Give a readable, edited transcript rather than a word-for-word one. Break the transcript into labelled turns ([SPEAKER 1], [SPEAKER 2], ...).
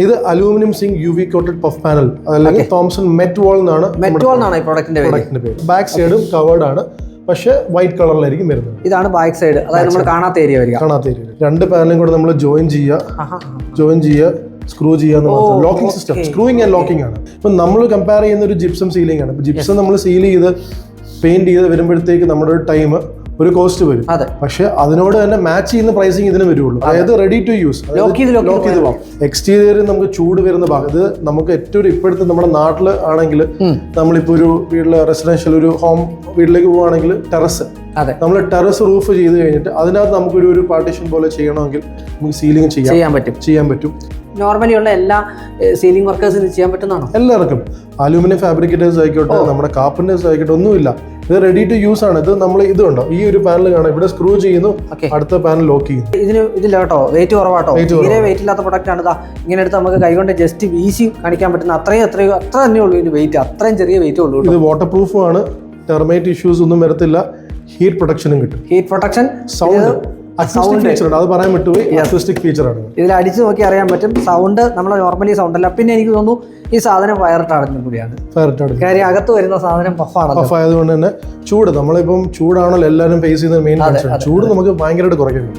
[SPEAKER 1] ഇത് aluminium zinc UV coated puff panel അല്ലെങ്കിൽ Thomson met wall എന്നാണ്
[SPEAKER 2] ഈ പ്രോഡക്റ്റിന്റെ
[SPEAKER 1] പേര്. ബാക്ക് സൈഡും കവേർഡ് ആണ്, പക്ഷെ വൈറ്റ് കളറിലായിരിക്കും വരുന്നത്.
[SPEAKER 2] ഇതാണ് ബാക്ക് സൈഡ്, അതായത് നമ്മൾ കാണാത്ത ഏരിയ വരിക.
[SPEAKER 1] രണ്ട് പാനലും കൂടെ നമ്മൾ ജോയിൻ ചെയ്യുക സ്ക്രൂ ചെയ്യാന്ന് മാത്രം. Locking system, screwing and locking ആണ്. ഇപ്പൊ നമ്മൾ കമ്പയർ ചെയ്യുന്ന ഒരു ജിപ്സം സീലിംഗ് ആണ്. ജിപ്സം നമ്മൾ സീൽ ചെയ്ത് പെയിന്റ് ചെയ്ത് വരുമ്പോഴത്തേക്ക് നമ്മുടെ ഒരു ടൈം ഒരു കോസ്റ്റ് വരും, പക്ഷെ അതിനോട് തന്നെ മാച്ച് ചെയ്യുന്ന പ്രൈസിങ് ഇതിന് വരുള്ളൂ. അതായത് റെഡി ടു യൂസ്, ലോക്ക് ചെയ്ത് പോകാം. എക്സ്റ്റീരിയറിൽ നമുക്ക് ചൂട് വരുന്ന ഭാഗം, ഇത് നമുക്ക് ഏറ്റവും ഇപ്പോഴത്തെ നമ്മുടെ നാട്ടിൽ ആണെങ്കിൽ നമ്മളിപ്പോ ഒരു വീട്ടില് റെസിഡൻഷ്യൽ ഒരു ഹോം വീട്ടിലേക്ക് പോവുകയാണെങ്കിൽ ടെറസ്, നമ്മൾ ടെറസ് റൂഫ് ചെയ്ത് കഴിഞ്ഞിട്ട് അതിനകത്ത് നമുക്കൊരു പാർട്ടീഷൻ പോലെ ചെയ്യണമെങ്കിൽ നമുക്ക് സീലിംഗ് ചെയ്യാൻ പറ്റും.
[SPEAKER 2] നോർമലി ഉള്ള എല്ലാ സീലിംഗ് വർക്കേഴ്സിന് ചെയ്യാൻ പറ്റുന്നതാണോ?
[SPEAKER 1] എല്ലാവർക്കും, അലൂമിനിയം ഫാബ്രിക്കേറ്റേഴ്സ് ആയിക്കോട്ടെ, നമ്മുടെ കാർപ്പന്റേഴ്സ് ആയിക്കോട്ടെ, ഒന്നുമില്ല. ഇത് റെഡി ടു യൂസ് ആണ്. ഇത് നമ്മൾ ഇത് കണ്ടോ, ഈ ഒരു പാനൽ കാണാം, ഇവിടെ സ്ക്രൂ ചെയ്യുന്നു, അടുത്ത പാനൽ ലോക്ക് ചെയ്യുന്നു.
[SPEAKER 2] ഇതില്ല കേട്ടോ, വെയിറ്റ് കുറവാട്ടോ, തീരെ വെയിറ്റ് ഇല്ലാത്ത പ്രൊഡക്റ്റ് ആണ്. ഇങ്ങനെ എടുത്ത് നമുക്ക് കൈകൊണ്ട് ജസ്റ്റ് വീശി കാണിക്കാൻ പറ്റുന്ന അത്ര തന്നെ ഉള്ളൂ ഇതിന്റെ വെയിറ്റ്, അത്രയും ചെറിയ വെയിറ്റ് ഉള്ളൂ.
[SPEAKER 1] ഇത് വാട്ടർ പ്രൂഫും ആണ്, ടെർമൈറ്റ് ഇഷ്യൂസ് ഒന്നും വരത്തില്ല, ഹീറ്റ് പ്രൊട്ടക്ഷനും കിട്ടും.
[SPEAKER 2] ഹീറ്റ് പ്രൊട്ടക്ഷൻ,
[SPEAKER 1] സൗണ്ട് ഫീച്ചർ അത് പറയാൻ പറ്റുപോയി. അക്യൂസ്റ്റിക് ഫീച്ചർ ആണ്.
[SPEAKER 2] ഇതിൽ അടിച്ചു നോക്കി അറിയാൻ പറ്റും. സൗണ്ട് നമ്മളെ നോർമലി സൗണ്ട് അല്ല. പിന്നെ എനിക്ക് തോന്നുന്നു ഈ സാധനം ഫയറിട്ടാണെന്നും കൂടിയാണ്. കാര്യം അകത്ത് വരുന്ന സാധനം പഫ്
[SPEAKER 1] ആയതുകൊണ്ട് തന്നെ ചൂട്, നമ്മളിപ്പം ചൂടാണല്ലോ എല്ലാവരും ഫേസ് ചെയ്യുന്ന മെയിൻ കൺസേൺ. ചൂട് നമുക്ക് ഭയങ്കരമായിട്ട് കുറയ്ക്കുന്നു.